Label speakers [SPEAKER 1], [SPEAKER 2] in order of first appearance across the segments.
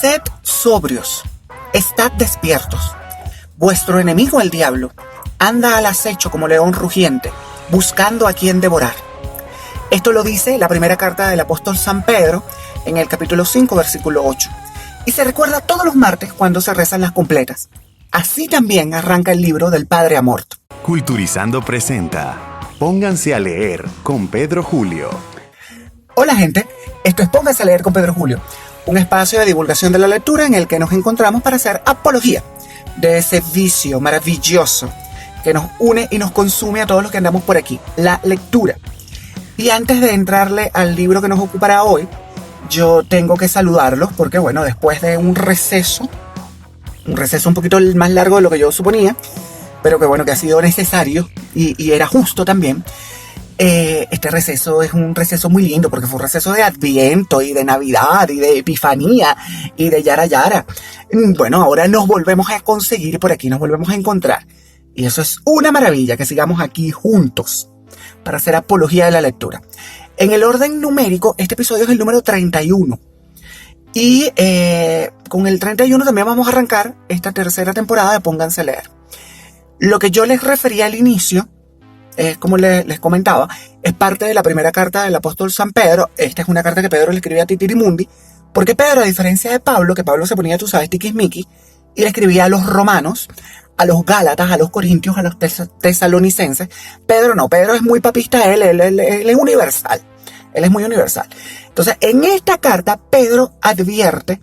[SPEAKER 1] Sed sobrios, estad despiertos. Vuestro enemigo el diablo anda al acecho como león rugiente, buscando a quien devorar. Esto lo dice la primera carta del apóstol San Pedro en el capítulo 5, versículo 8. Y se recuerda todos los martes cuando se rezan las completas. Así también arranca el libro del Padre Amort.
[SPEAKER 2] Culturizando presenta Pónganse a leer con Pedro Julio.
[SPEAKER 1] Hola gente, esto es Pónganse a leer con Pedro Julio, un espacio de divulgación de la lectura en el que nos encontramos para hacer apología de ese vicio maravilloso que nos une y nos consume a todos los que andamos por aquí, la lectura. Y antes de entrarle al libro que nos ocupará hoy, yo tengo que saludarlos porque, bueno, después de un receso un poquito más largo de lo que yo suponía, pero que bueno, que ha sido necesario y era justo también. Este receso es un receso muy lindo porque fue un receso de Adviento y de Navidad y de Epifanía y de Yara Yara. Bueno, ahora nos volvemos a conseguir por aquí, nos volvemos a encontrar. Y eso es una maravilla, que sigamos aquí juntos para hacer apología de la lectura. En el orden numérico, este episodio es el número 31. Y con el 31 también vamos a arrancar esta tercera temporada de Pónganse a leer. Lo que yo les refería al inicio, como les comentaba, es parte de la primera carta del apóstol San Pedro. Esta es una carta que Pedro le escribía a Titirimundi, porque Pedro, a diferencia de Pablo, que Pablo se ponía, tú sabes, tiquismiquis, y le escribía a los romanos, a los gálatas, a los corintios, a los tesalonicenses. Pedro no, Pedro es muy papista, él es universal. Él es muy universal. Entonces, en esta carta, Pedro advierte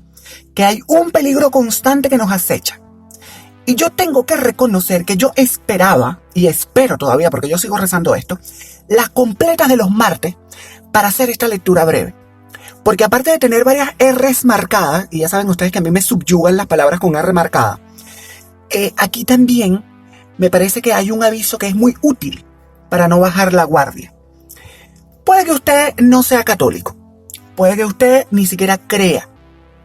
[SPEAKER 1] que hay un peligro constante que nos acecha. Y yo tengo que reconocer que yo esperaba, y espero todavía, porque yo sigo rezando esto, las completas de los martes para hacer esta lectura breve. Porque aparte de tener varias R's marcadas, y ya saben ustedes que a mí me subyugan las palabras con R marcada, aquí también me parece que hay un aviso que es muy útil para no bajar la guardia. Puede que usted no sea católico, puede que usted ni siquiera crea,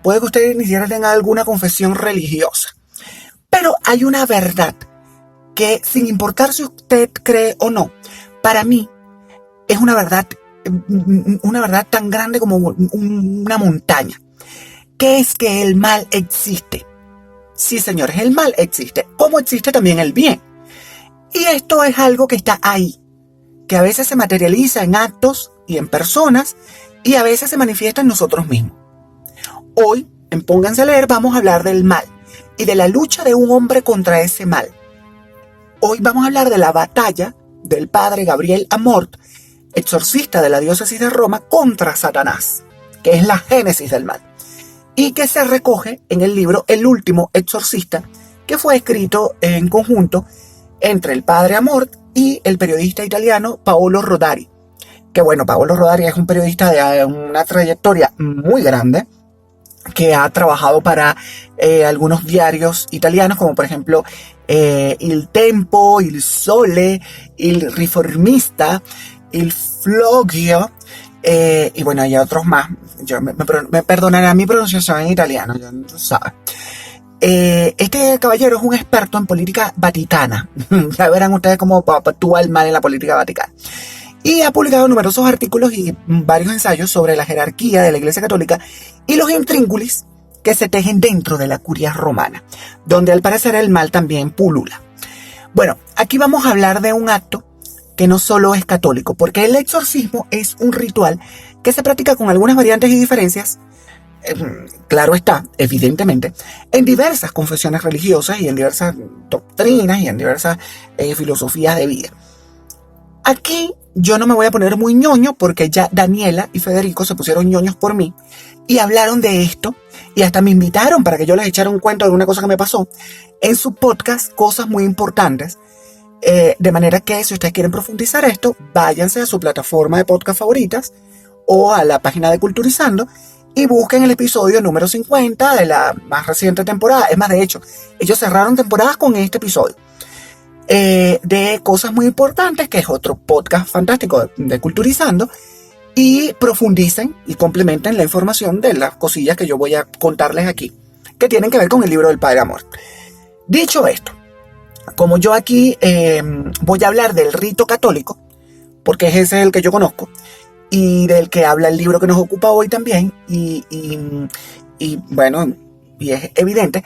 [SPEAKER 1] puede que usted ni siquiera tenga alguna confesión religiosa, pero hay una verdad que, sin importar si usted cree o no, para mí es una verdad tan grande como una montaña, que es que el mal existe. Sí, señores, el mal existe, como existe también el bien. Y esto es algo que está ahí, que a veces se materializa en actos y en personas, y a veces se manifiesta en nosotros mismos. Hoy, en Pónganse a leer, vamos a hablar del mal y de la lucha de un hombre contra ese mal. Hoy vamos a hablar de la batalla del padre Gabriel Amort, exorcista de la diócesis de Roma, contra Satanás, que es la génesis del mal, y que se recoge en el libro El último exorcista, que fue escrito en conjunto entre el padre Amort y el periodista italiano Paolo Rodari. Que bueno, Paolo Rodari es un periodista de una trayectoria muy grande, que ha trabajado para algunos diarios italianos, como por ejemplo Il Tempo, Il Sole, Il Riformista, Il Flogio, y bueno, hay otros más. Me perdonarán mi pronunciación en italiano, ya no sabes. Este caballero es un experto en política vaticana. Ya verán ustedes cómo actúa el mal en la política vaticana. Y ha publicado numerosos artículos y varios ensayos sobre la jerarquía de la Iglesia Católica y los intríngulis que se tejen dentro de la curia romana, donde al parecer el mal también pulula. Bueno, aquí vamos a hablar de un acto que no solo es católico, porque el exorcismo es un ritual que se practica con algunas variantes y diferencias, claro está, evidentemente, en diversas confesiones religiosas y en diversas doctrinas y en diversas filosofías de vida. Aquí yo no me voy a poner muy ñoño porque ya Daniela y Federico se pusieron ñoños por mí y hablaron de esto y hasta me invitaron para que yo les echara un cuento de una cosa que me pasó en su podcast, Cosas Muy Importantes. De manera que si ustedes quieren profundizar esto, váyanse a su plataforma de podcast favoritas o a la página de Culturizando y busquen el episodio número 50 de la más reciente temporada. Es más, de hecho, ellos cerraron temporadas con este episodio. De Cosas Muy Importantes, que es otro podcast fantástico de Culturizando, y profundicen y complementen la información de las cosillas que yo voy a contarles aquí, que tienen que ver con el libro del Padre Amort. Dicho esto, como yo aquí voy a hablar del rito católico, porque ese es el que yo conozco, y del que habla el libro que nos ocupa hoy también, y bueno, y es evidente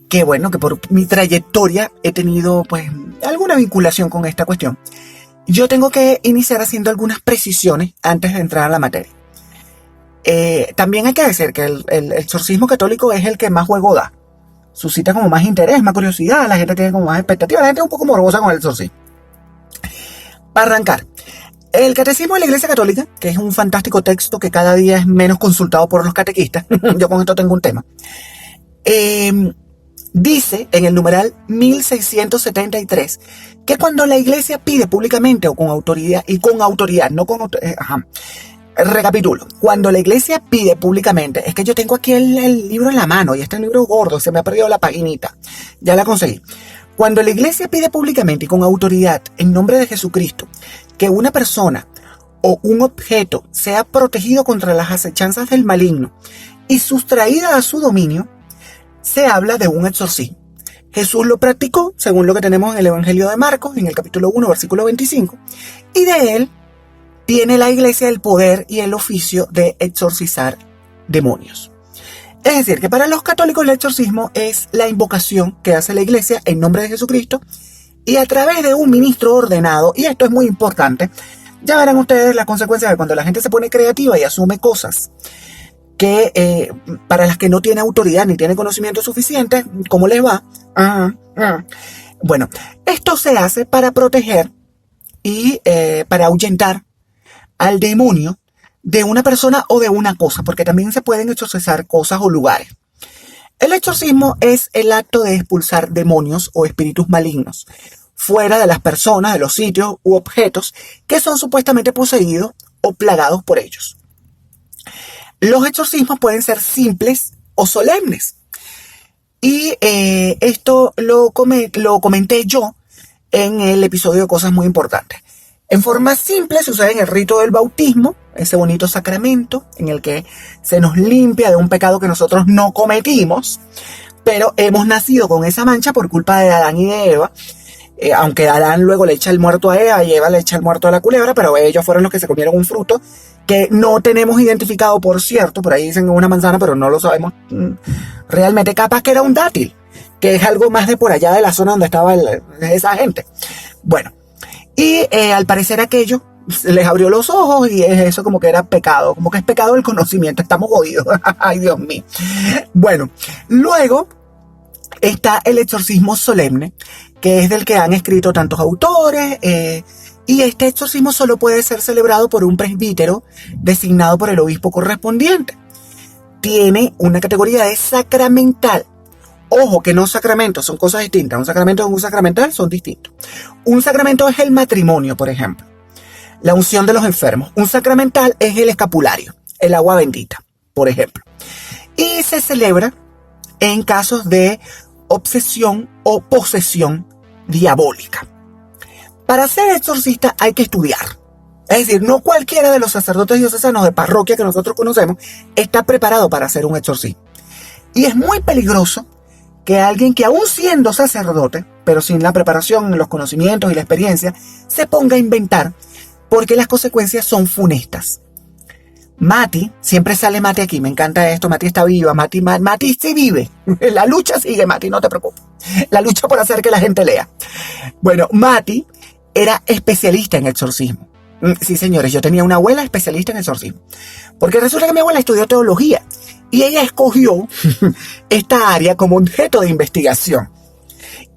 [SPEAKER 1] que bueno, que por mi trayectoria he tenido pues alguna vinculación con esta cuestión. Yo tengo que iniciar haciendo algunas precisiones antes de entrar a la materia. También hay que decir que el exorcismo católico es el que más juego da. Suscita como más interés, más curiosidad, la gente tiene como más expectativa, la gente es un poco morbosa con el exorcismo. Para arrancar, el Catecismo de la Iglesia Católica, que es un fantástico texto que cada día es menos consultado por los catequistas, yo con esto tengo un tema, dice en el numeral 1673 que cuando la Iglesia pide públicamente o con autoridad, no con autoridad, recapitulo, cuando la Iglesia pide públicamente, es que yo tengo aquí el libro en la mano y este es un libro gordo, se me ha perdido la paginita, ya la conseguí. Cuando la Iglesia pide públicamente y con autoridad en nombre de Jesucristo que una persona o un objeto sea protegido contra las acechanzas del maligno y sustraída a su dominio, se habla de un exorcismo. Jesús lo practicó, según lo que tenemos en el Evangelio de Marcos, en el capítulo 1, versículo 25, y de él tiene la Iglesia el poder y el oficio de exorcizar demonios. Es decir, que para los católicos el exorcismo es la invocación que hace la Iglesia en nombre de Jesucristo y a través de un ministro ordenado, y esto es muy importante, ya verán ustedes las consecuencias de cuando la gente se pone creativa y asume cosas que para las que no tiene autoridad ni tiene conocimiento suficiente, ¿cómo les va? Bueno, esto se hace para proteger y para ahuyentar al demonio de una persona o de una cosa, porque también se pueden exorcizar cosas o lugares. El exorcismo es el acto de expulsar demonios o espíritus malignos fuera de las personas, de los sitios u objetos que son supuestamente poseídos o plagados por ellos. Los exorcismos pueden ser simples o solemnes. Y esto lo comenté yo en el episodio de Cosas Muy Importantes. En forma simple sucede en el rito del bautismo, ese bonito sacramento en el que se nos limpia de un pecado que nosotros no cometimos, pero hemos nacido con esa mancha por culpa de Adán y de Eva, aunque Adán luego le echa el muerto a Eva y Eva le echa el muerto a la culebra, pero ellos fueron los que se comieron un fruto que no tenemos identificado, por cierto, por ahí dicen una manzana, pero no lo sabemos realmente, capaz que era un dátil, que es algo más de por allá de la zona donde estaba esa gente. Bueno, y al parecer aquello les abrió los ojos y eso como que era pecado, como que es pecado el conocimiento, estamos jodidos. Ay, Dios mío. Bueno, luego está el exorcismo solemne, que es del que han escrito tantos autores, y este exorcismo solo puede ser celebrado por un presbítero designado por el obispo correspondiente. Tiene una categoría de sacramental. Ojo, que no sacramentos, son cosas distintas. Un sacramento y un sacramental son distintos. Un sacramento es el matrimonio, por ejemplo. La unción de los enfermos. Un sacramental es el escapulario, el agua bendita, por ejemplo. Y se celebra en casos de obsesión o posesión diabólica. Para ser exorcista hay que estudiar. Es decir, no cualquiera de los sacerdotes diocesanos de parroquia que nosotros conocemos está preparado para hacer un exorcismo. Y es muy peligroso que alguien que aún siendo sacerdote, pero sin la preparación, los conocimientos y la experiencia, se ponga a inventar, porque las consecuencias son funestas. Mati, siempre sale Mati aquí, me encanta esto, Mati está viva, Mati sí vive, la lucha sigue, Mati, no te preocupes, la lucha por hacer que la gente lea. Bueno, Mati era especialista en exorcismo. Sí, señores, yo tenía una abuela especialista en exorcismo, porque resulta que mi abuela estudió teología, y ella escogió esta área como objeto de investigación.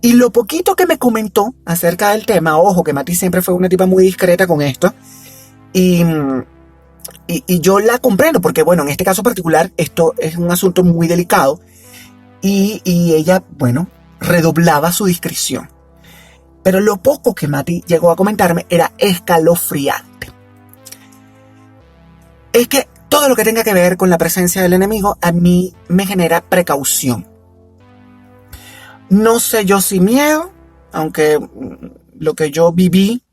[SPEAKER 1] Y lo poquito que me comentó acerca del tema, ojo, que Mati siempre fue una tipa muy discreta con esto, y yo la comprendo, porque bueno, en este caso particular, esto es un asunto muy delicado, y ella, bueno, redoblaba su discreción. Pero lo poco que Mati llegó a comentarme era escalofriante. Es que todo lo que tenga que ver con la presencia del enemigo a mí me genera precaución. No sé yo si miedo, aunque lo que yo viví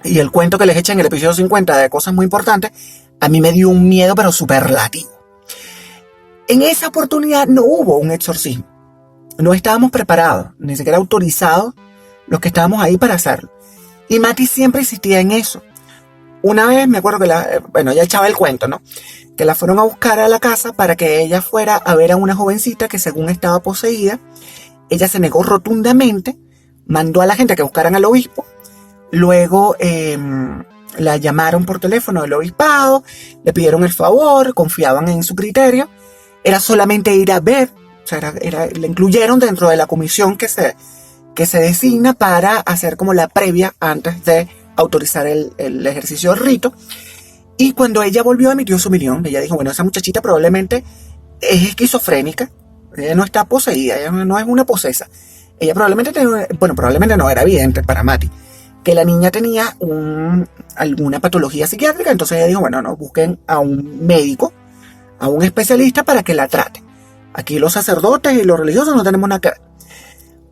[SPEAKER 1] y el cuento que les eché en el episodio 50 de Cosas Muy Importantes, a mí me dio un miedo pero superlativo. En esa oportunidad no hubo un exorcismo. No estábamos preparados, ni siquiera autorizados los que estábamos ahí para hacerlo. Y Mati siempre insistía en eso. Una vez me acuerdo que ella echaba el cuento, ¿no? Que la fueron a buscar a la casa para que ella fuera a ver a una jovencita que según estaba poseída. Ella se negó rotundamente, mandó a la gente a que buscaran al obispo. Luego la llamaron por teléfono del obispado, le pidieron el favor, confiaban en su criterio. Era solamente ir a ver, o sea, le incluyeron dentro de la comisión que se designa para hacer como la previa antes de autorizar el ejercicio del rito. Y cuando ella volvió, emitió su opinión. Ella dijo, bueno, esa muchachita probablemente es esquizofrénica, ella no está poseída, ella no es una posesa. Ella probablemente no, era evidente para Mati, que la niña tenía alguna patología psiquiátrica. Entonces ella dijo, bueno, no, busquen a un médico, a un especialista para que la trate. Aquí los sacerdotes y los religiosos no tenemos nada que ver.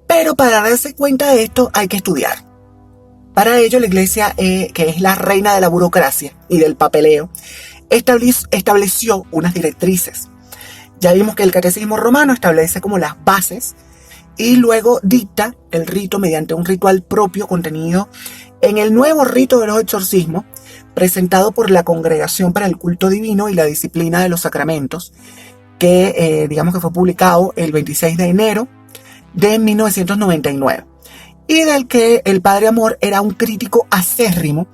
[SPEAKER 1] Pero para darse cuenta de esto hay que estudiar. Para ello la iglesia, que es la reina de la burocracia y del papeleo, estableció unas directrices. Ya vimos que el catecismo romano establece como las bases y luego dicta el rito mediante un ritual propio contenido en el nuevo rito de los exorcismos, presentado por la Congregación para el Culto Divino y la Disciplina de los Sacramentos, que digamos que fue publicado el 26 de enero de 1999. Y del que el Padre Amor era un crítico acérrimo,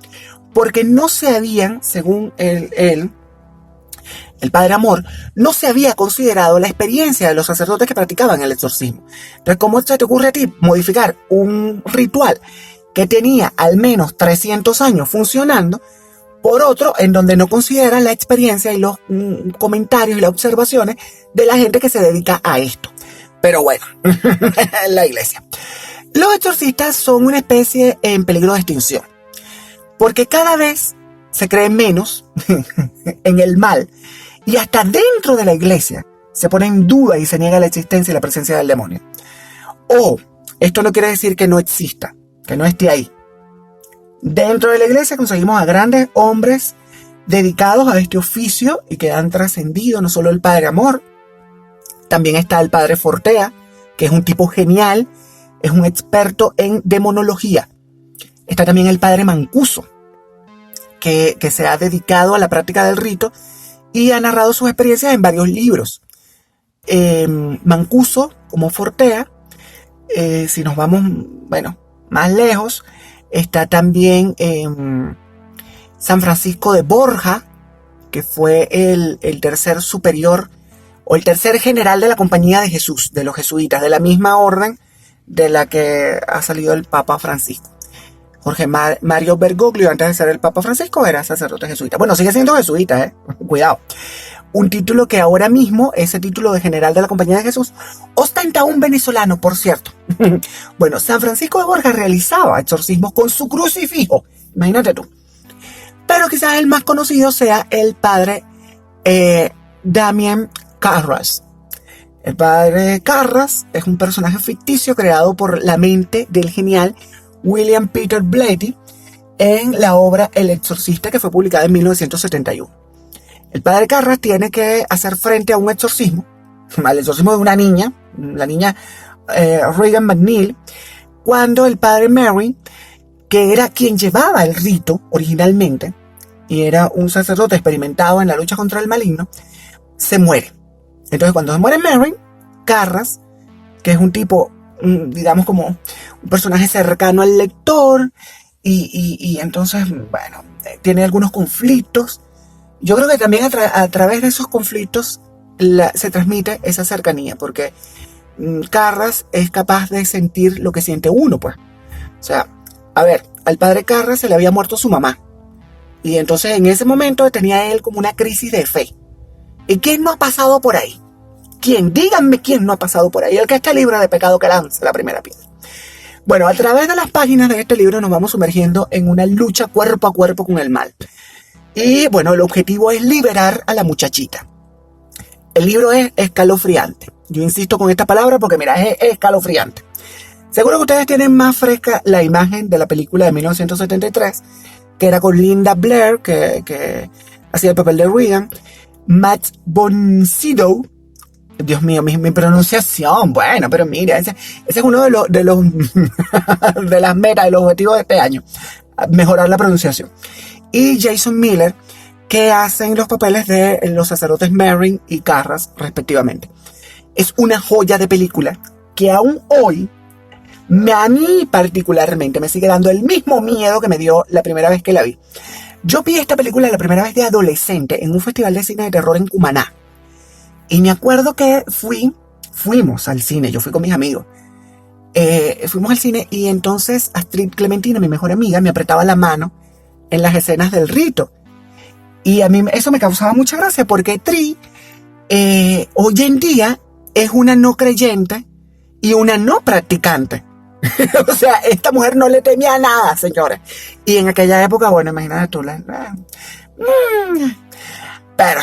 [SPEAKER 1] porque no se habían, según el Padre Amor, no se había considerado la experiencia de los sacerdotes que practicaban el exorcismo. Entonces, ¿cómo se te ocurre a ti modificar un ritual que tenía al menos 300 años funcionando por otro en donde no consideran la experiencia y los comentarios y las observaciones de la gente que se dedica a esto? Pero bueno, la iglesia. Los exorcistas son una especie en peligro de extinción, porque cada vez se cree menos en el mal y hasta dentro de la iglesia se pone en duda y se niega la existencia y la presencia del demonio. Esto no quiere decir que no exista, que no esté ahí. Dentro de la iglesia conseguimos a grandes hombres dedicados a este oficio y que han trascendido, no solo el Padre Amor, también está el Padre Fortea, que es un tipo genial. Es un experto en demonología. Está también el Padre Mancuso, que se ha dedicado a la práctica del rito y ha narrado sus experiencias en varios libros. Mancuso, como Fortea, si nos vamos, más lejos, está también San Francisco de Borja, que fue el tercer superior o el tercer general de la Compañía de Jesús, de los jesuitas, de la misma orden de la que ha salido el Papa Francisco. Jorge Mario Bergoglio, antes de ser el Papa Francisco, era sacerdote jesuita. Bueno, sigue siendo jesuita, cuidado. Un título que ahora mismo, ese título de general de la Compañía de Jesús, ostenta un venezolano, por cierto. Bueno, San Francisco de Borja realizaba exorcismos con su crucifijo. Imagínate tú. Pero quizás el más conocido sea el padre Damien Carras. El padre Carras es un personaje ficticio creado por la mente del genial William Peter Blatty en la obra El Exorcista, que fue publicada en 1971. El padre Carras tiene que hacer frente a un exorcismo, al exorcismo de una niña, la niña Regan McNeil, cuando el padre Mary, que era quien llevaba el rito originalmente, y era un sacerdote experimentado en la lucha contra el maligno, se muere. Entonces, cuando se muere Mary, Carras, que es un tipo, digamos, como un personaje cercano al lector, y entonces, tiene algunos conflictos. Yo creo que también a través de esos conflictos se transmite esa cercanía, porque Carras es capaz de sentir lo que siente uno, pues. O sea, a ver, al padre Carras se le había muerto su mamá, y entonces en ese momento tenía él como una crisis de fe. ¿Y quién no ha pasado por ahí? ¿Quién? Díganme quién no ha pasado por ahí. El que esté libre de pecado que lance la primera piedra. Bueno, a través de las páginas de este libro nos vamos sumergiendo en una lucha cuerpo a cuerpo con el mal. Y bueno, el objetivo es liberar a la muchachita. El libro es escalofriante. Yo insisto con esta palabra porque mira, es escalofriante. Seguro que ustedes tienen más fresca la imagen de la película de 1973, que era con Linda Blair, que hacía el papel de Regan. Matt Bonsido, Dios mío, mi pronunciación, bueno, pero mira, ese es uno de los de las metas, de los objetivos de este año, mejorar la pronunciación. y Jason Miller, que hacen los papeles de los sacerdotes Merrin y Carras, respectivamente. Es una joya de película que aún hoy, a mí particularmente, me sigue dando el mismo miedo que me dio la primera vez que la vi. Yo vi esta película la primera vez de adolescente en un festival de cine de terror en Cumaná. Y me acuerdo que fuimos al cine, yo fui con mis amigos. Fuimos al cine y entonces Astrid Clementina, mi mejor amiga, me apretaba la mano en las escenas del rito. Y a mí eso me causaba mucha gracia porque Tri hoy en día es una no creyente y una no practicante. O sea, esta mujer no le temía a nada, señores. Y en aquella época, bueno, imagínate tú. Pero,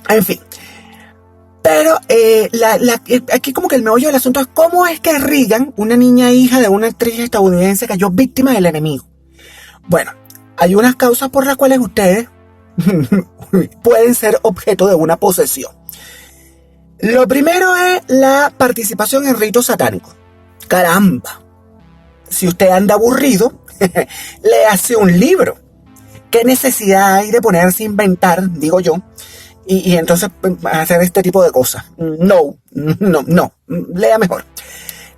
[SPEAKER 1] en fin. Pero aquí como que el meollo del asunto es cómo es que Regan, una niña hija de una actriz estadounidense, cayó víctima del enemigo. Bueno, hay unas causas por las cuales ustedes pueden ser objeto de una posesión. Lo primero es la participación en ritos satánicos. Caramba, si usted anda aburrido, le hace un libro. ¿Qué necesidad hay de ponerse a inventar, digo yo, y entonces hacer este tipo de cosas? No, lea mejor.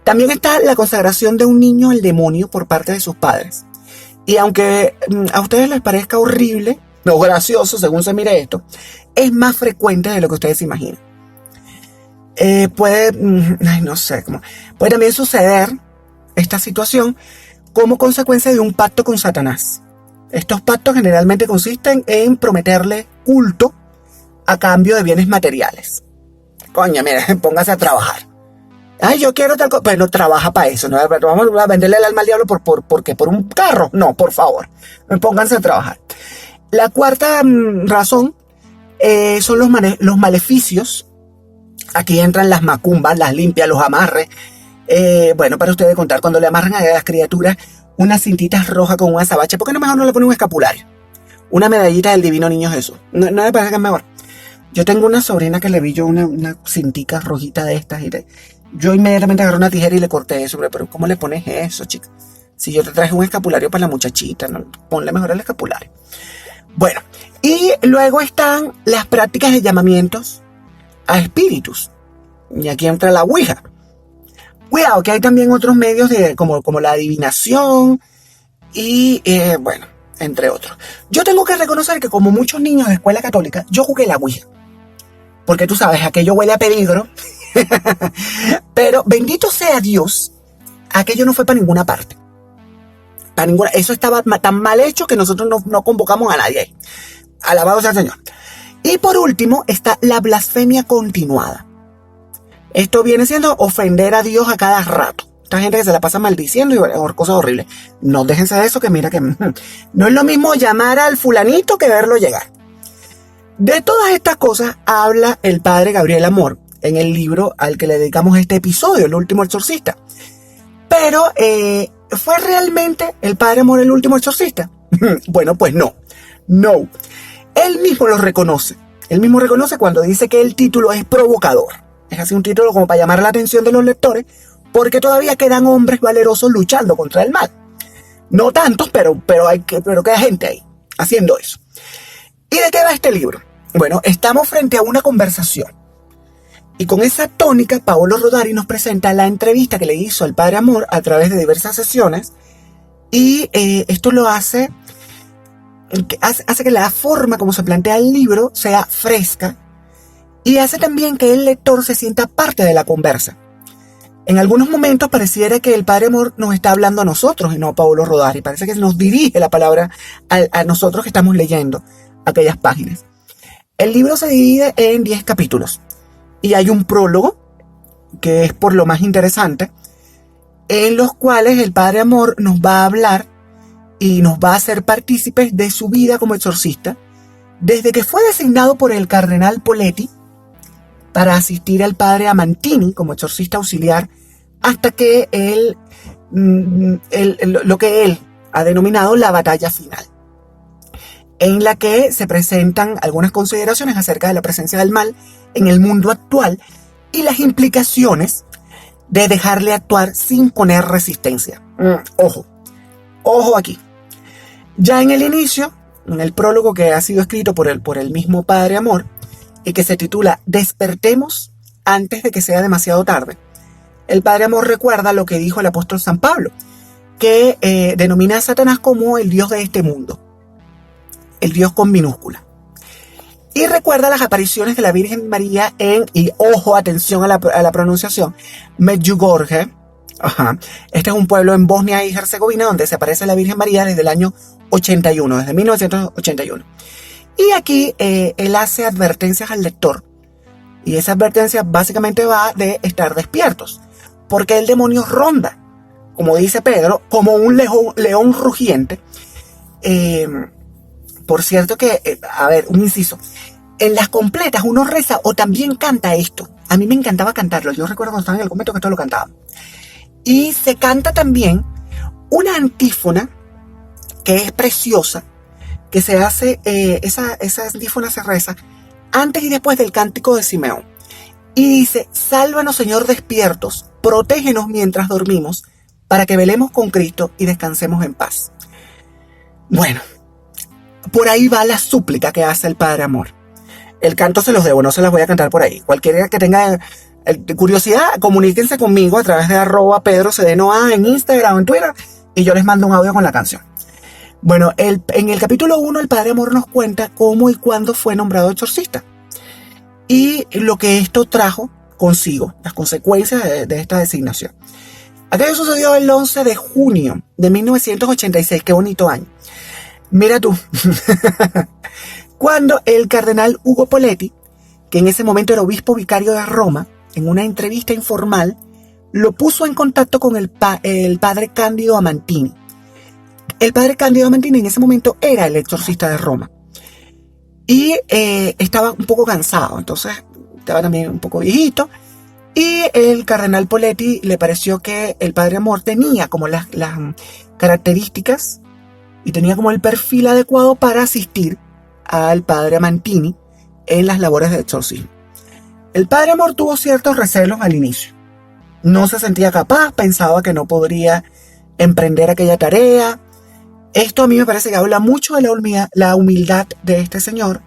[SPEAKER 1] También está la consagración de un niño al demonio por parte de sus padres. Y aunque a ustedes les parezca horrible o gracioso, según se mire esto, es más frecuente de lo que ustedes se imaginan. Puede también suceder esta situación como consecuencia de un pacto con Satanás. Estos pactos generalmente consisten en prometerle culto a cambio de bienes materiales. Coño, mira, póngase a trabajar. Ay, yo quiero tal cosa. Bueno, trabaja para eso, ¿no? Vamos a venderle el alma al diablo ¿por qué? ¿Por un carro? No, por favor. Pónganse a trabajar. La cuarta razón son los maleficios. Aquí entran las macumbas, las limpias, los amarres. Para ustedes contar, cuando le amarran a las criaturas unas cintitas rojas con un azabache, ¿por qué no mejor no le ponen un escapulario? Una medallita del divino niño Jesús. No me parece que es mejor. Yo tengo una sobrina que le vi yo una cintica rojita de estas. Yo inmediatamente agarré una tijera y le corté eso. Pero ¿cómo le pones eso, chica? Si yo te traje un escapulario para la muchachita, ¿no? Ponle mejor el escapulario. Bueno, y luego están las prácticas de llamamientos a espíritus. Y aquí entra la Ouija. Cuidado, que hay también otros medios como la adivinación y, entre otros. Yo tengo que reconocer que como muchos niños de escuela católica, yo jugué la Ouija. Porque tú sabes, aquello huele a peligro. Pero bendito sea Dios, aquello no fue para ninguna parte. Eso estaba tan mal hecho que nosotros no convocamos a nadie ahí. Alabado sea el Señor. Y por último está la blasfemia continuada. Esto viene siendo ofender a Dios a cada rato. Esta gente que se la pasa maldiciendo y cosas horribles. No déjense de eso, que mira que no es lo mismo llamar al fulanito que verlo llegar. De todas estas cosas habla el padre Gabriel Amor en el libro al que le dedicamos este episodio, El último exorcista. Pero, ¿fue realmente el padre Amor el último exorcista? Bueno, pues no. Él mismo lo reconoce. Él mismo reconoce cuando dice que el título es provocador. Es así un título como para llamar la atención de los lectores, porque todavía quedan hombres valerosos luchando contra el mal. No tantos, pero queda gente ahí haciendo eso. ¿Y de qué va este libro? Bueno, estamos frente a una conversación. Y con esa tónica, Paolo Rodari nos presenta la entrevista que le hizo al padre Amor a través de diversas sesiones. Y esto lo hace que la forma como se plantea el libro sea fresca. Y hace también que el lector se sienta parte de la conversa. En algunos momentos pareciera que el padre Amor nos está hablando a nosotros y no a Paolo Rodari. Parece que nos dirige la palabra a nosotros que estamos leyendo aquellas páginas. El libro se divide en 10 capítulos. Y hay un prólogo, que es por lo más interesante, en los cuales el padre Amor nos va a hablar y nos va a hacer partícipes de su vida como exorcista, desde que fue designado por el cardenal Poletti para asistir al padre Amantini como exorcista auxiliar, hasta que lo que él ha denominado la batalla final, en la que se presentan algunas consideraciones acerca de la presencia del mal en el mundo actual y las implicaciones de dejarle actuar sin poner resistencia. Ojo aquí. Ya en el inicio, en el prólogo que ha sido escrito por el mismo Padre Amor, y que se titula Despertemos antes de que sea demasiado tarde, el Padre Amor recuerda lo que dijo el apóstol San Pablo, que denomina a Satanás como el Dios de este mundo, el Dios con minúscula. Y recuerda las apariciones de la Virgen María y ojo, atención a la pronunciación, Medjugorje. Este es un pueblo en Bosnia y Herzegovina donde se aparece la Virgen María desde el año 81, desde 1981. Y aquí él hace advertencias al lector. Y esa advertencia básicamente va de estar despiertos. Porque el demonio ronda, como dice Pedro, como un león rugiente. Por cierto que, un inciso. En las completas uno reza o también canta esto. A mí me encantaba cantarlo. Yo recuerdo cuando estaba en el convento que esto lo cantaba. Y se canta también una antífona que es preciosa, que se hace, esa antífona se reza antes y después del cántico de Simeón. Y dice, sálvanos Señor despiertos, protégenos mientras dormimos, para que velemos con Cristo y descansemos en paz. Bueno, por ahí va la súplica que hace el Padre Amor. El canto se los debo, no se las voy a cantar por ahí. Cualquiera que tenga curiosidad, comuníquense conmigo a través de @PedroCDNOA en Instagram o en Twitter y yo les mando un audio con la canción. Bueno, en el capítulo 1 el Padre Amor nos cuenta cómo y cuándo fue nombrado exorcista y lo que esto trajo consigo, las consecuencias de esta designación. Aquello sucedió el 11 de junio de 1986, qué bonito año. Mira tú, cuando el cardenal Ugo Poletti, que en ese momento era obispo vicario de Roma, en una entrevista informal, lo puso en contacto con el padre Cándido Amantini. El padre Cándido Amantini en ese momento era el exorcista de Roma. Y estaba un poco cansado, entonces estaba también un poco viejito. Y el cardenal Poletti le pareció que el Padre Amor tenía como las características y tenía como el perfil adecuado para asistir al padre Amantini en las labores de exorcismo. El Padre Amor tuvo ciertos recelos al inicio. No se sentía capaz, pensaba que no podría emprender aquella tarea. Esto a mí me parece que habla mucho de la humildad de este señor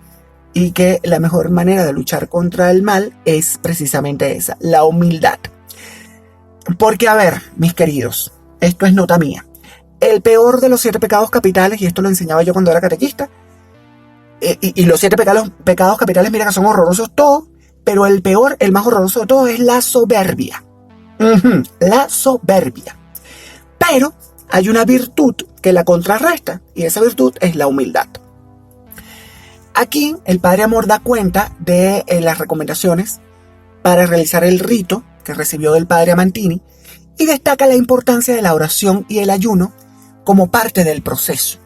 [SPEAKER 1] y que la mejor manera de luchar contra el mal es precisamente esa, la humildad. Porque, a ver, mis queridos, esto es nota mía. El peor de los 7 pecados capitales, y esto lo enseñaba yo cuando era catequista, y los 7 pecados capitales, mira que son horrorosos todos, pero el peor, el más horroroso de todos es la soberbia. La soberbia. Pero hay una virtud que la contrarresta, y esa virtud es la humildad. Aquí el Padre Amor da cuenta de las recomendaciones para realizar el rito que recibió del Padre Amantini y destaca la importancia de la oración y el ayuno como parte del proceso.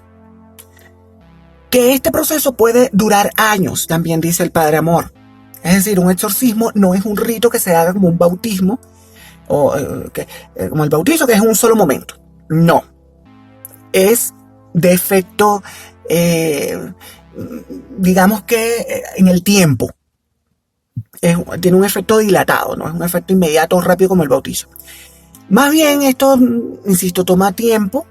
[SPEAKER 1] Que este proceso puede durar años, también dice el Padre Amor. Es decir, un exorcismo no es un rito que se haga como un bautismo, o como el bautizo, que es un solo momento. No. Es de efecto, digamos que en el tiempo. Tiene un efecto dilatado, no es un efecto inmediato o rápido como el bautizo. Más bien esto, insisto, toma tiempo,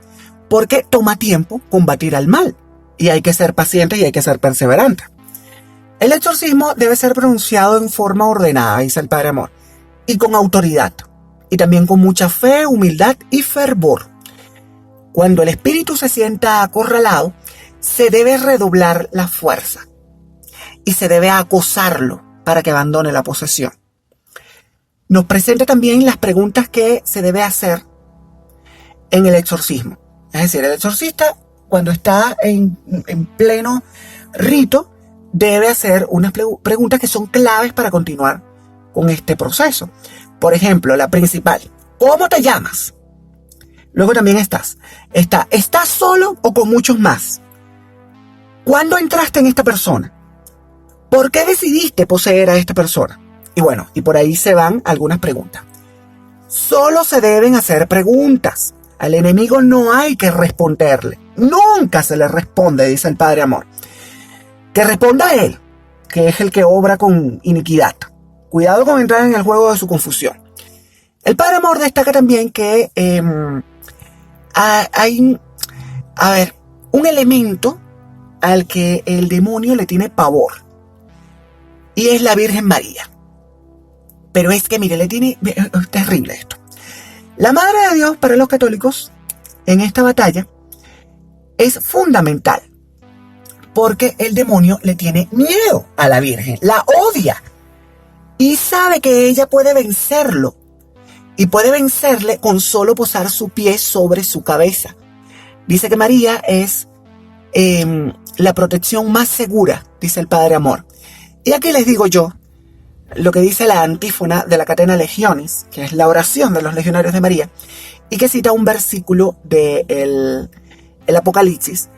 [SPEAKER 1] porque toma tiempo combatir al mal. Y hay que ser paciente y hay que ser perseverante. El exorcismo debe ser pronunciado en forma ordenada, dice el Padre Amor, y con autoridad, y también con mucha fe, humildad y fervor. Cuando el espíritu se sienta acorralado, se debe redoblar la fuerza y se debe acosarlo para que abandone la posesión. Nos presenta también las preguntas que se debe hacer en el exorcismo. Es decir, el exorcista, cuando está en pleno rito, debe hacer unas preguntas que son claves para continuar con este proceso. Por ejemplo, la principal: ¿cómo te llamas? Luego también ¿estás solo o con muchos más? ¿Cuándo entraste en esta persona? ¿Por qué decidiste poseer a esta persona? Y bueno, y por ahí se van algunas preguntas. Solo se deben hacer preguntas. Al enemigo no hay que responderle. Nunca se le responde, dice el Padre Amor. Que responda a él, que es el que obra con iniquidad. Cuidado con entrar en el juego de su confusión. El Padre Amor destaca también que un elemento al que el demonio le tiene pavor. Y es la Virgen María. Pero es que, mire, es terrible esto. La Madre de Dios para los católicos en esta batalla es fundamental. Porque el demonio le tiene miedo a la Virgen. La odia. Y sabe que ella puede vencerlo. Y puede vencerle con solo posar su pie sobre su cabeza. Dice que María es la protección más segura, dice el Padre Amor. Y aquí les digo yo lo que dice la antífona de la Catena Legionis, que es la oración de los legionarios de María, y que cita un versículo del Apocalipsis.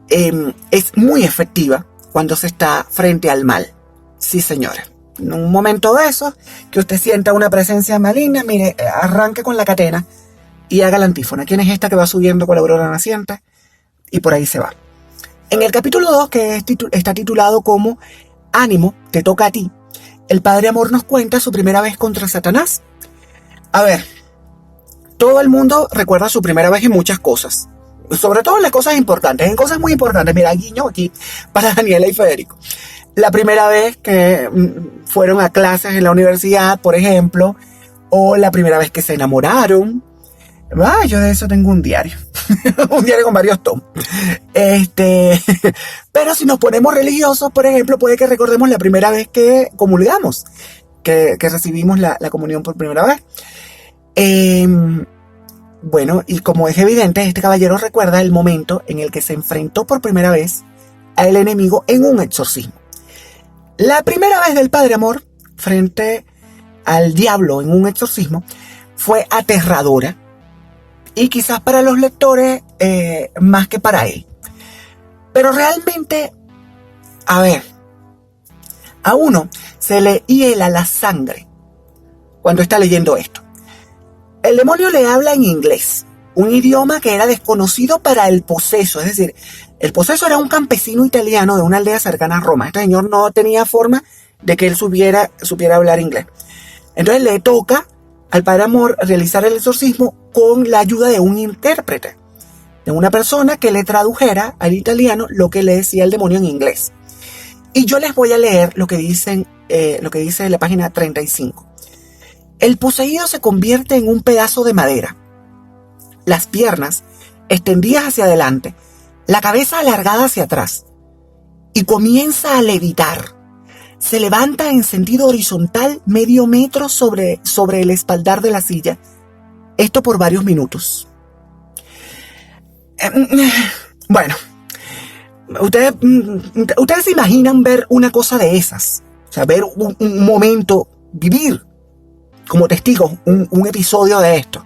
[SPEAKER 1] Es muy efectiva cuando se está frente al mal. Sí, señora. En un momento de eso, que usted sienta una presencia maligna, mire, arranque con la catena y haga la antífona. ¿Quién es esta que va subiendo con la aurora naciente? Y por ahí se va. En el capítulo 2, que está titulado como Ánimo, te toca a ti, el Padre Amor nos cuenta su primera vez contra Satanás. A ver, todo el mundo recuerda su primera vez en muchas cosas. Sobre todo en las cosas importantes, en cosas muy importantes. Mira, guiño aquí para Daniela y Federico. La primera vez que fueron a clases en la universidad, por ejemplo, o la primera vez que se enamoraron. Yo de eso tengo un diario. Un diario con varios tomos. Pero si nos ponemos religiosos, por ejemplo, puede que recordemos la primera vez que comulgamos, que recibimos la comunión por primera vez. Bueno, y como es evidente, este caballero recuerda el momento en el que se enfrentó por primera vez al enemigo en un exorcismo. La primera vez del Padre Amor frente al diablo en un exorcismo fue aterradora, y quizás para los lectores más que para él. Pero realmente, a ver, a uno se le hiela la sangre cuando está leyendo esto. El demonio le habla en inglés, un idioma que era desconocido para el poseso. Es decir, el poseso era un campesino italiano de una aldea cercana a Roma. Este señor no tenía forma de que él supiera hablar inglés. Entonces le toca al Padre Amor realizar el exorcismo con la ayuda de un intérprete, de una persona que le tradujera al italiano lo que le decía el demonio en inglés. Y yo les voy a leer lo que dice la página 35. El poseído se convierte en un pedazo de madera, las piernas extendidas hacia adelante, la cabeza alargada hacia atrás, y comienza a levitar. Se levanta en sentido horizontal medio metro sobre el espaldar de la silla. Esto por varios minutos. Bueno, ustedes se imaginan ver una cosa de esas. O sea, ver un momento, vivir como testigos un episodio de esto.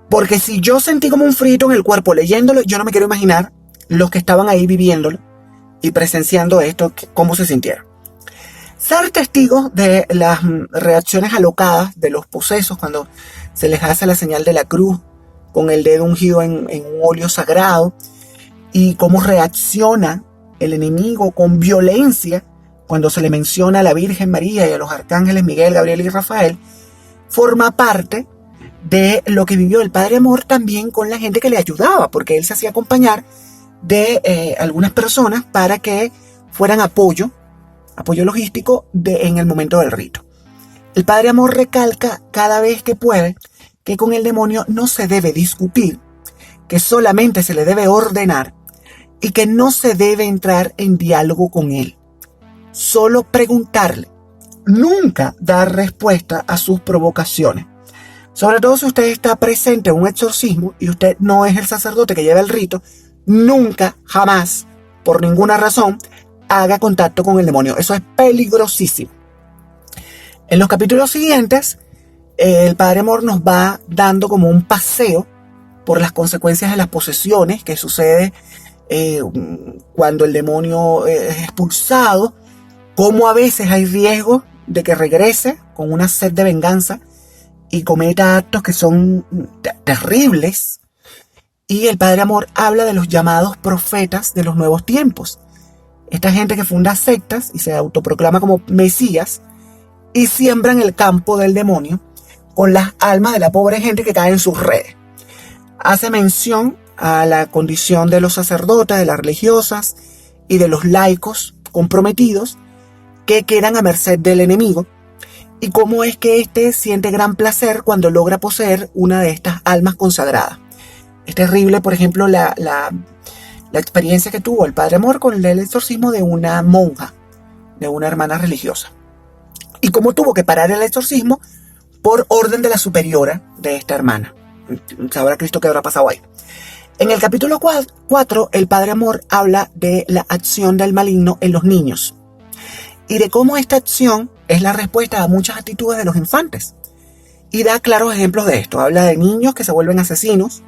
[SPEAKER 1] Porque si yo sentí como un frito en el cuerpo leyéndolo, yo no me quiero imaginar los que estaban ahí viviéndolo y presenciando esto, cómo se sintieron. Ser testigos de las reacciones alocadas de los posesos cuando se les hace la señal de la cruz con el dedo ungido en un óleo sagrado, y cómo reacciona el enemigo con violencia cuando se le menciona a la Virgen María y a los arcángeles Miguel, Gabriel y Rafael, forma parte de lo que vivió el Padre Amor también con la gente que le ayudaba, porque él se hacía acompañar de algunas personas para que fueran apoyo logístico en el momento del rito. El Padre Amor recalca cada vez que puede que con el demonio no se debe discutir, que solamente se le debe ordenar y que no se debe entrar en diálogo con él. Solo preguntarle, nunca dar respuesta a sus provocaciones. Sobre todo si usted está presente en un exorcismo y usted no es el sacerdote que lleva el rito, nunca, jamás, por ninguna razón, haga contacto con el demonio. Eso es peligrosísimo. En los capítulos siguientes, el Padre Amor nos va dando como un paseo por las consecuencias de las posesiones que sucede cuando el demonio es expulsado, cómo a veces hay riesgo de que regrese con una sed de venganza y cometa actos que son terribles. Y el Padre Amor habla de los llamados profetas de los nuevos tiempos. Esta gente que funda sectas y se autoproclama como mesías y siembran el campo del demonio con las almas de la pobre gente que cae en sus redes. Hace mención a la condición de los sacerdotes, de las religiosas y de los laicos comprometidos que quedan a merced del enemigo, y cómo es que éste siente gran placer cuando logra poseer una de estas almas consagradas. Es terrible, por ejemplo, la experiencia que tuvo el Padre Amor con el exorcismo de una monja, de una hermana religiosa, y cómo tuvo que parar el exorcismo por orden de la superiora de esta hermana. Sabrá Cristo qué habrá pasado ahí. En el capítulo 4, el Padre Amor habla de la acción del maligno en los niños y de cómo esta acción es la respuesta a muchas actitudes de los infantes. Y da claros ejemplos de esto. Habla de niños que se vuelven asesinos,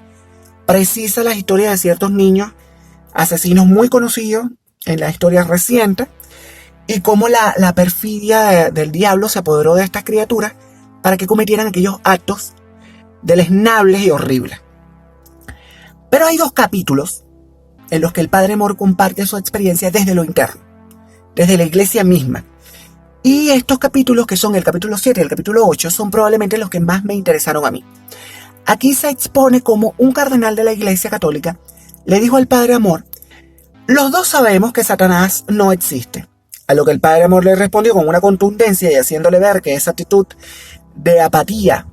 [SPEAKER 1] precisa las historias de ciertos niños asesinos muy conocidos en la historia reciente, y cómo la perfidia del diablo se apoderó de estas criaturas para que cometieran aquellos actos deleznables y horribles. Pero hay 2 capítulos en los que el Padre Amor comparte su experiencia desde lo interno, desde la iglesia misma. Y estos capítulos, que son el capítulo 7 y el capítulo 8, son probablemente los que más me interesaron a mí. Aquí se expone cómo un cardenal de la Iglesia Católica le dijo al Padre Amor: los dos sabemos que Satanás no existe. A lo que el Padre Amor le respondió con una contundencia y haciéndole ver que esa actitud de apatía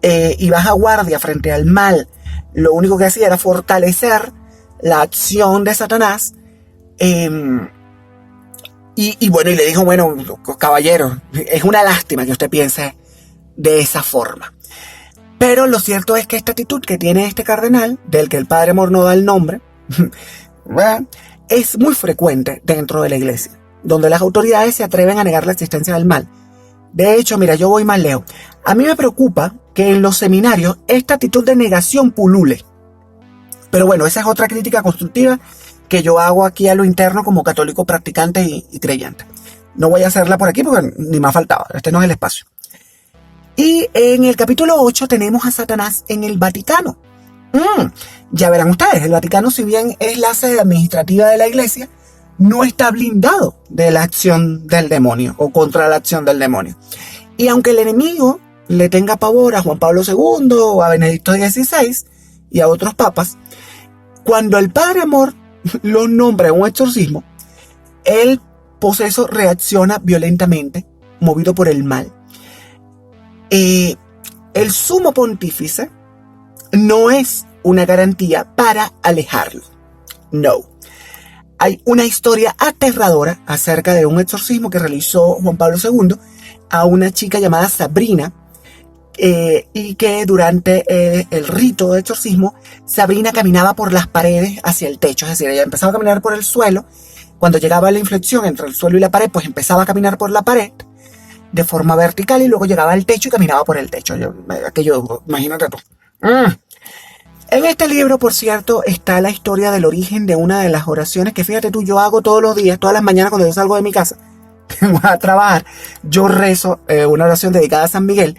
[SPEAKER 1] y baja guardia frente al mal lo único que hacía era fortalecer la acción de Satanás. Y bueno, y le dijo: bueno, caballero, es una lástima que usted piense de esa forma. Pero lo cierto es que esta actitud que tiene este cardenal, del que el Padre Amor no da el nombre, es muy frecuente dentro de la iglesia, donde las autoridades se atreven a negar la existencia del mal. De hecho, mira, yo voy más lejos. A mí me preocupa que en los seminarios esta actitud de negación pulule. Pero bueno, esa es otra crítica constructiva que yo hago aquí a lo interno como católico practicante y creyente. No voy a hacerla por aquí porque ni me ha faltado. Este no es el espacio. Y en el capítulo 8 tenemos a Satanás en el Vaticano. Ya verán ustedes, el Vaticano, si bien es la sede administrativa de la iglesia, no está blindado de la acción del demonio o contra la acción del demonio. Y aunque el enemigo le tenga pavor a Juan Pablo II o a Benedicto XVI y a otros papas, cuando el Padre Amor lo nombra en un exorcismo, el poseso reacciona violentamente, movido por el mal. El sumo pontífice no es una garantía para alejarlo. No. Hay una historia aterradora acerca de un exorcismo que realizó Juan Pablo II a una chica llamada Sabrina, y que durante el rito de exorcismo, Sabrina caminaba por las paredes hacia el techo. Es decir, ella empezaba a caminar por el suelo. Cuando llegaba a la inflexión entre el suelo y la pared, pues empezaba a caminar por la pared de forma vertical y luego llegaba al techo y caminaba por el techo. Aquello, imagínate tú. En este libro, por cierto, está la historia del origen de una de las oraciones que, fíjate tú, yo hago todos los días, todas las mañanas cuando yo salgo de mi casa, voy a trabajar, yo rezo una oración dedicada a San Miguel,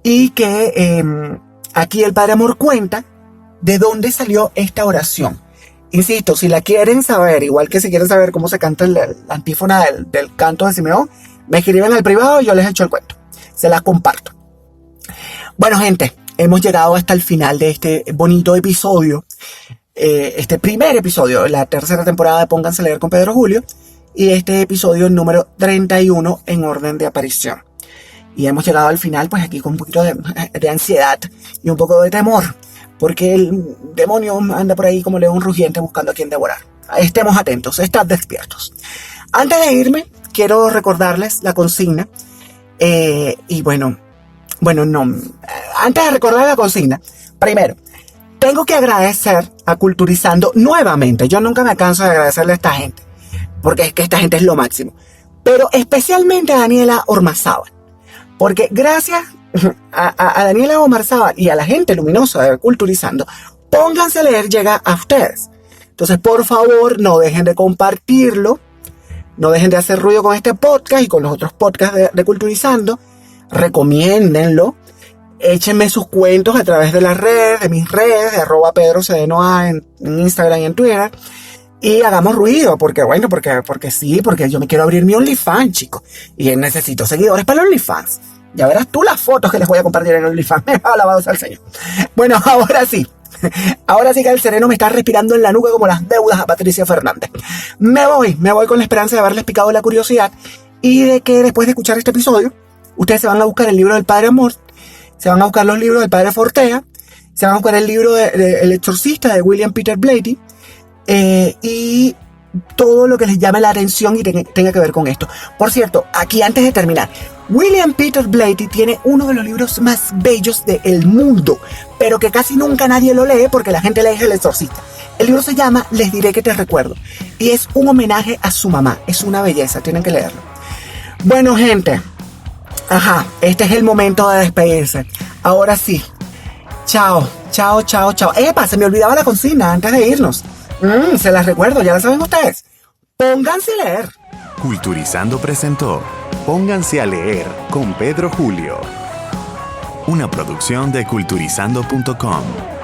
[SPEAKER 1] y que aquí el Padre Amor cuenta de dónde salió esta oración. Insisto, si la quieren saber, igual que si quieren saber cómo se canta la antífona del canto de Simeón, me escriben al privado y yo les echo el cuento. Se las comparto. Bueno, gente, hemos llegado hasta el final de este bonito episodio. Este primer episodio de la tercera temporada de Pónganse a Leer con Pedro Julio. Y este episodio número 31 en orden de aparición. Y hemos llegado al final, pues aquí con un poquito de ansiedad y un poco de temor. Porque el demonio anda por ahí como león rugiente buscando a quien devorar. Estemos atentos, estad despiertos. Antes de irme, quiero recordarles la consigna. Y bueno, no. Antes de recordar la consigna, primero, tengo que agradecer a Culturizando nuevamente. Yo nunca me canso de agradecerle a esta gente, porque es que esta gente es lo máximo. Pero especialmente a Daniela Ormazábal, porque gracias a Daniela Ormazábal y a la gente luminosa de Culturizando, Pónganse a Leer llega a ustedes. Entonces, por favor, no dejen de compartirlo. No dejen de hacer ruido con este podcast y con los otros podcasts de Culturizando. Recomiéndenlo. Échenme sus cuentos a través de las redes, de mis redes, de @PedroCDNOA en Instagram y en Twitter. Y hagamos ruido, porque porque yo me quiero abrir mi OnlyFans, chicos. Y necesito seguidores para el OnlyFans. Ya verás tú las fotos que les voy a compartir en OnlyFans. Alabados al Señor. Bueno, ahora sí. Ahora sí que el sereno me está respirando en la nuca como las deudas a Patricia Fernández. Me voy con la esperanza de haberles picado la curiosidad y de que después de escuchar este episodio, ustedes se van a buscar el libro del Padre Amor, se van a buscar los libros del Padre Fortea, se van a buscar el libro de El Exorcista de William Peter Blatty, y todo lo que les llame la atención y tenga que ver con esto. Por cierto, aquí antes de terminar, William Peter Blatty tiene uno de los libros más bellos del mundo, pero que casi nunca nadie lo lee porque la gente lee El Exorcista. El libro se llama Les diré que te recuerdo y es un homenaje a su mamá. Es una belleza, tienen que leerlo. Bueno, gente, este es el momento de despedirse. Ahora sí, chao. Epa, se me olvidaba la consigna antes de irnos. Se las recuerdo, ya la saben ustedes. Pónganse a leer.
[SPEAKER 2] Culturizando presentó Pónganse a leer con Pedro Julio. Una producción de culturizando.com.